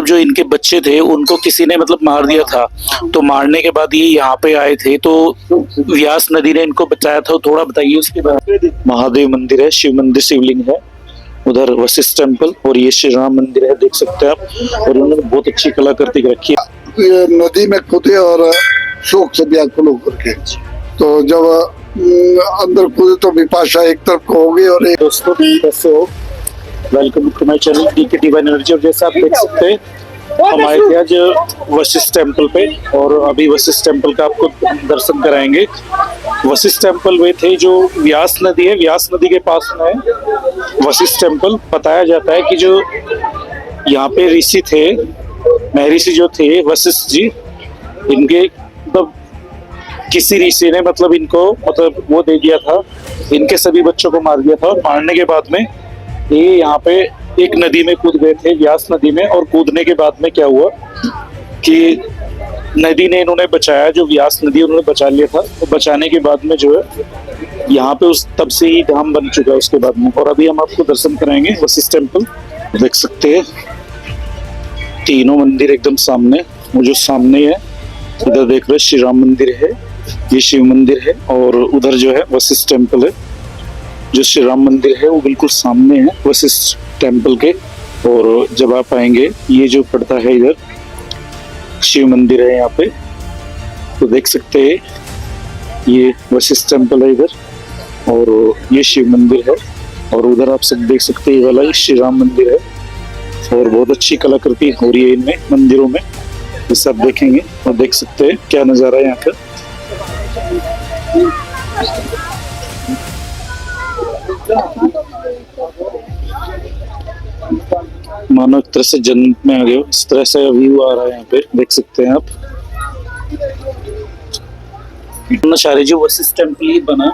जो इनके बच्चे थे उनको किसी ने मतलब मार दिया था, तो मारने के बाद ये यहाँ पे आए थे, तो व्यास नदी ने इनको बचाया था। थोड़ा बताइए उसके बारे में। महादेव मंदिर है, शिव मंदिर, शिवलिंग है उधर, वशिष्ठ टेम्पल, और ये श्री राम मंदिर है, देख सकते हैं आप। और उन्होंने बहुत अच्छी कलाकृति रखी है। ये नदी में कूदे और शोक से व्याकुल होकर के, तो जब अंदर कूदे तो विपाशा एक तरफ को होगी। और दोस्तों कैसे हो, welcome to my channel DK divine energy. और जैसा आप देख सकते हैं हम आए थे आज वशिष्ठ टेम्पल पे, और अभी वशिष्ठ टेम्पल का आपको दर्शन कराएंगे। वशिष्ठ टेम्पल वे थे जो व्यास नदी है, व्यास नदी के पास में है वशिष्ठ टेम्पल। बताया जाता है कि जो यहाँ पे ऋषि थे, महर्षि जो थे वशिष्ठ जी, इनके मतलब किसी ऋषि ने मतलब इनको मतलब वो दे दिया था, इनके सभी बच्चों को मार दिया था। और मारने के बाद में ये यहाँ पे एक नदी में कूद गए थे, व्यास नदी में। और कूदने के बाद में क्या हुआ कि नदी ने इन्होंने बचाया, जो व्यास नदी उन्होंने बचा लिया था। तो बचाने के बाद में जो है यहाँ पे उस तब से ही धाम बन चुका है उसके बाद में। और अभी हम आपको दर्शन कराएंगे वशिष्ठ टेम्पल। देख सकते हैं तीनों मंदिर एकदम सामने, वो जो सामने है इधर देख रहे श्री राम मंदिर है, ये शिव मंदिर है, और उधर जो है वशिष्ठ टेम्पल है। जो श्री राम मंदिर है वो बिल्कुल सामने है वशिष्ठ टेम्पल के। और जब आप आएंगे ये जो पड़ता है इधर शिव मंदिर है यहाँ पे, तो देख सकते हैं ये वशिष्ठ टेम्पल है इधर, और ये शिव मंदिर है। और उधर आप सब देख सकते हैं ये वाला श्री राम मंदिर है। और बहुत अच्छी कलाकृति हो रही है इनमें मंदिरों में, ये सब देखेंगे और देख सकते हैं क्या नजारा है यहाँ का। मानो एक तरह से जन्नत में आ गए हो, इस तरह से व्यू आ रहा है यहाँ पे, देख सकते हैं आप। नशारे जो वशिष्ठ टेम्पल ही बना,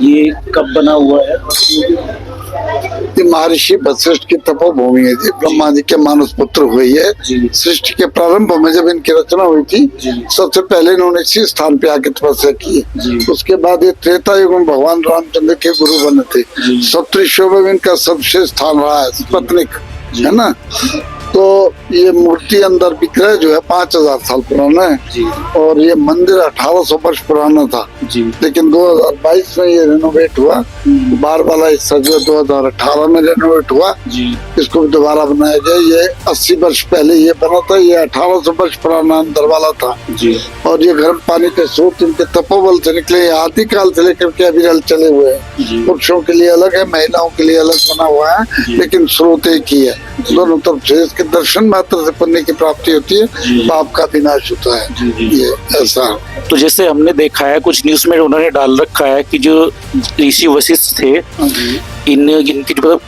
ये कब बना हुआ है? ये महर्षि वशिष्ठ की तपोभूमि है जी, ब्रह्मा जी के मानस पुत्र हुई है। सृष्टि के प्रारंभ में जब इनकी रचना हुई थी, सबसे पहले इन्होंने इसी स्थान पे आके तपस्या की। उसके बाद ये त्रेता युग में भगवान रामचंद्र के गुरु बने थे। सप्तऋषियों में इनका सबसे स्थान रहा है, पत्निक है ना। तो ये मूर्ति अंदर विग्रह जो है 5000 साल पुराना है, और ये मंदिर 1800 वर्ष पुराना था। लेकिन 2022 में ये रेनोवेट हुआ, बार वाला हिस्सा जो 2018 में रेनोवेट हुआ, इसको दोबारा बनाया गया। ये 80 वर्ष पहले ये बना था, ये 1800 वर्ष पुराना अंदर वाला था। और ये गर्म पानी के स्रोत इनके तपोबल से निकले, आदिकाल से लेकर के अभी चले हुए हैं। पुरुषों के लिए अलग है, महिलाओं के लिए अलग बना हुआ है, लेकिन स्रोत एक ही है। दोनों तरफ से इसके दर्शन मात्र से पुण्य की प्राप्ति होती है, पाप का विनाश होता है। ये ऐसा। तो जैसे हमने देखा है कुछ न्यूज में उन्होंने डाल रखा है कि जो ऋषि वशिष्ठ थे, इनकी मतलब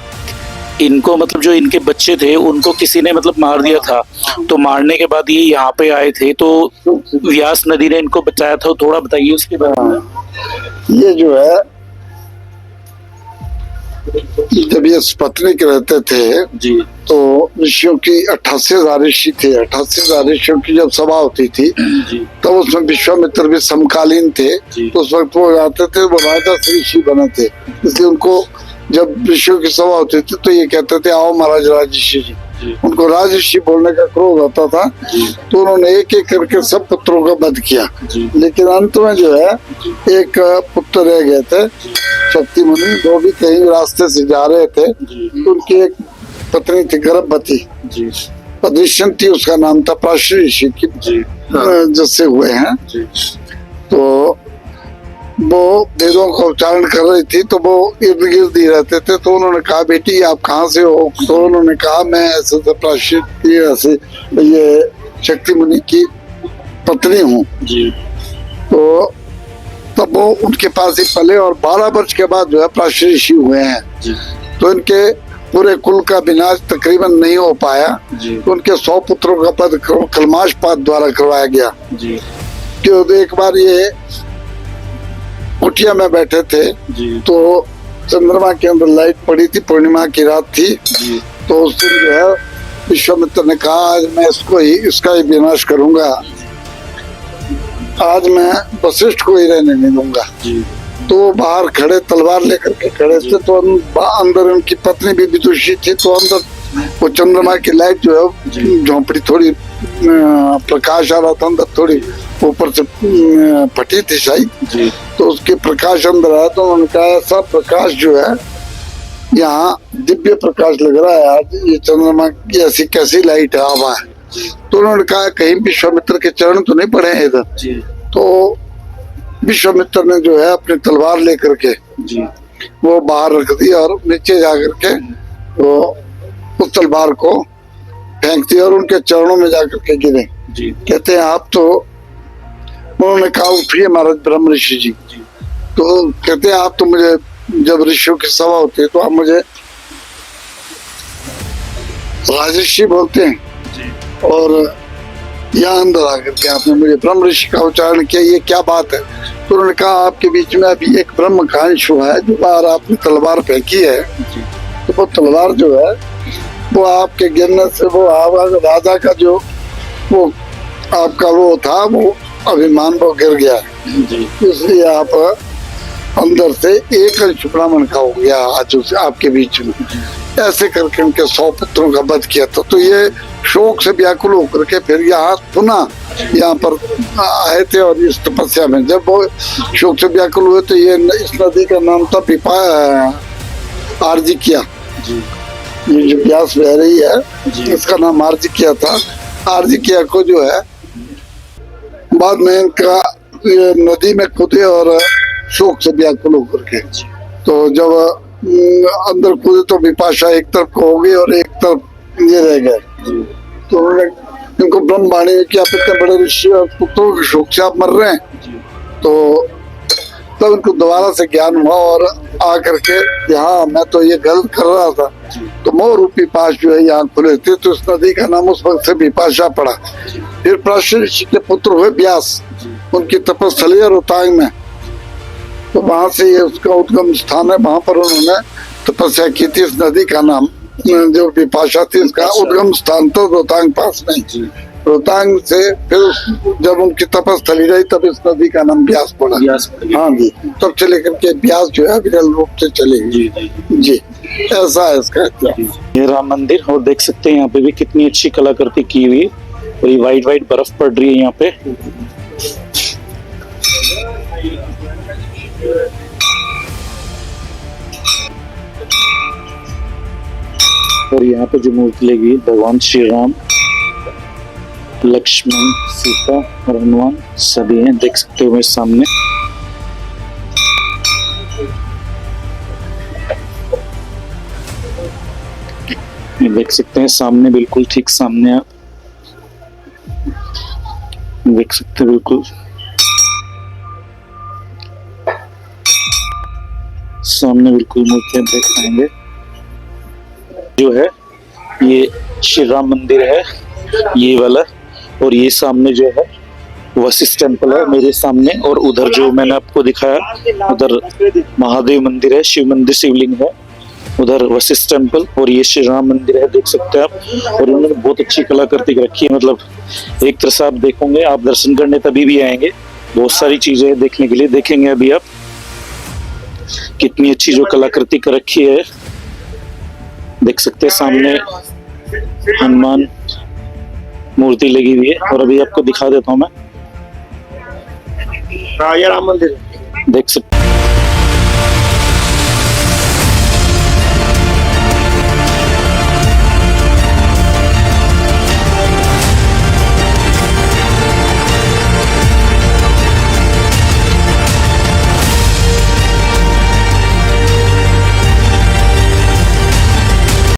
इनको मतलब जो इनके बच्चे थे उनको किसी ने मतलब मार दिया था, तो मारने के बाद ये यहाँ पे आए थे, तो व्यास नदी ने इनको बचाया था। थोड़ा बताइए उसके बारे में। ये जो है जब ये पत्नी के रहते थे जी, तो ऋषियों की 88,000 ऋषि थे। 88,000 ऋषियों की जब सभा होती थी तो उसमें विश्वामित्र भी समकालीन थे। तो उस वक्त वो आते थे, वो राजा ऋषि बने थे, इसलिए उनको जब ऋषियों की सभा होती थी तो ये कहते थे आओ महाराज राजऋषि जी। उनको राजऋषि बोलने का क्रोध आता था, तो उन्होंने एक एक करके सब पुत्रों का वध किया। लेकिन अंत में जो है एक पुत्र रह गए थे, शक्ति मुनि। वो भी कहीं रास्ते से जा रहे थे, उनकी एक पत्नी थी गर्भवती, पदृश्यंती उसका नाम था, प्राशी ऋषि की जिससे हुए हैं। तो वो वेदों का उच्चारण कर रही थी, तो वो इर्द गिर्द ही रहते थे। तो उन्होंने कहा बेटी आप कहाँ से हो? तो उन्होंने कहा मैं ऐसे ऐसे ये शक्ति मुनि की पत्नी हूँ। तो तब वो उनके पास ही पले, और 12 वर्ष के बाद जो है प्राशी ऋषि हुए हैं। तो इनके पूरे कुल का विनाश तकरीबन नहीं हो पाया। तो उनके 100 पुत्रों का पद कलमाश पात द्वारा करवाया गया। क्यों एक बार ये कुटिया में बैठे थे, तो चंद्रमा के अंदर लाइट पड़ी थी, पूर्णिमा की रात थी। तो उस दिन जो है विश्वामित्र ने कहा आज मैं इसका ही विनाश करूंगा, आज मैं वशिष्ठ को ही रहने नहीं दूंगा। तो वो बाहर खड़े तलवार लेकर के खड़े थे। तो अंदर उनकी पत्नी भी विदुषी थी, तो अंदर वो चंद्रमा की लाइट जो है झोंपड़ी थोड़ी प्रकाश आ रहा था अंदर, थोड़ी ऊपर से फटी थी शायद, तो उसके प्रकाश अंदर आया। तो उन्होंने कहा ऐसा प्रकाश जो है यहाँ दिव्य प्रकाश लग रहा है आज, ये चंद्रमा की ऐसी कैसी लाइट है, हवा है। तो उन्होंने कहा कहीं विश्वामित्र के चरण तो नहीं पड़े हैं इधर। तो विश्वामित्र ने जो है अपनी तलवार लेकर के वो बाहर रख दी और नीचे जाकर के वो उस तलवार को फेंक दिया और उनके चरणों में जाकर के गिरे। कहते हैं आप तो, उन्होंने कहा उठिए महाराज ब्रह्म ऋषि जी। तो कहते हैं आप तो मुझे, जब ऋषियों की सभा होती है तो आप मुझे राजर्षि बोलते हैं, और यहाँ अंदर आकर के आपने मुझे ब्रह्म ऋषि का उच्चारण किया, ये क्या बात है। तो उन्होंने कहा आपके बीच में अभी एक ब्रह्म का अंश हुआ है, जो बाहर आपने तलवार फेंकी है, तो वो तलवार जो है वो आपके गिरने से वो राजा का जो वो आपका वो था, वो अभिमान वो गिर गया है, इसलिए आप अंदर से एक अंश ब्राह्मण का हो गया आज उसे आपके बीच में। ऐसे करके उनके 100 पुत्रों का वध किया था। तो ये शोक से व्याकुल होकर के फिर यहाँ पुनः यहाँ पर आए थे, और इस तपस्या में जब वो शोक से व्याकुल हुए तो ये इस नदी का नाम था आर्जिकिया। ये जो व्यास बह रही है इसका नाम आर्जिकिया था। आर्जिकिया को जो है बाद में इनका ये नदी में कूदे और शोक से व्याकुल होकर के, तो जब अंदर कूदे तो विपाशा एक तरफ को हो गई और एक तरफ ये रह गए। तो उन्होंने इनको ब्रह्मवाणी में किया, इतने बड़े ऋषि और पुत्रों के शोक से आप मर रहे हैं। तो तब इनको दोबारा से ज्ञान हुआ और आकर के यहाँ मैं तो ये गलत कर रहा था, तो मोह रूपी पाश जो है यहाँ खुले थे, तो इस नदी का नाम उस वक्त से विपाशा पड़ा। फिर प्राचीन ऋषि के पुत्र हुए व्यास, उनकी तपस्थली है रोहतांग में, तो वहां से ये उसका उद्गम स्थान है, वहां पर उन्होंने तपस्या की थी। इस नदी का नाम जो विपाशा थी इसका उद्गम स्थान तो रोहतांग पास नहीं, रोहतांग से फिर जब उनकी तपस्थली रही तब इस नदी का नाम व्यास पड़ा। हाँ जी, तब से लेकर के व्यास जो है विरल रूप से चले जी, ऐसा है इसका इतिहास। ये राम मंदिर, और देख सकते हैं यहाँ पे भी कितनी अच्छी कलाकृति की हुई है, और ये वाइट वाइट बर्फ पड़ रही है यहाँ पे। और यहाँ पे जो मूर्ति लगी है भगवान श्री राम, लक्ष्मण, सीता और हनुमान सभी हैं, देख सकते हो मेरे सामने। ये देख सकते हैं सामने, बिल्कुल ठीक सामने आप देख सकते हो, बिल्कुल सामने बिल्कुल मूर्तियां देख पाएंगे। जो है ये श्री राम मंदिर है ये वाला, और ये सामने जो है वशिष्ठ टेम्पल है मेरे सामने, और उधर जो मैंने आपको दिखाया उधर महादेव मंदिर है, शिव मंदिर, शिवलिंग है, उधर वशिष्ठ टेम्पल, और ये श्री राम मंदिर है, देख सकते हैं आप। और उन्होंने बहुत अच्छी कलाकृति रखी है, मतलब एक तरह से आप देखोगे, आप दर्शन करने तभी भी आएंगे, बहुत सारी चीजें देखने के लिए देखेंगे। अभी आप कितनी अच्छी जो कलाकृति कर रखी है, देख सकते हैं सामने हनुमान मूर्ति लगी हुई है। और अभी आपको दिखा देता हूँ मैं, राम मंदिर देख सकते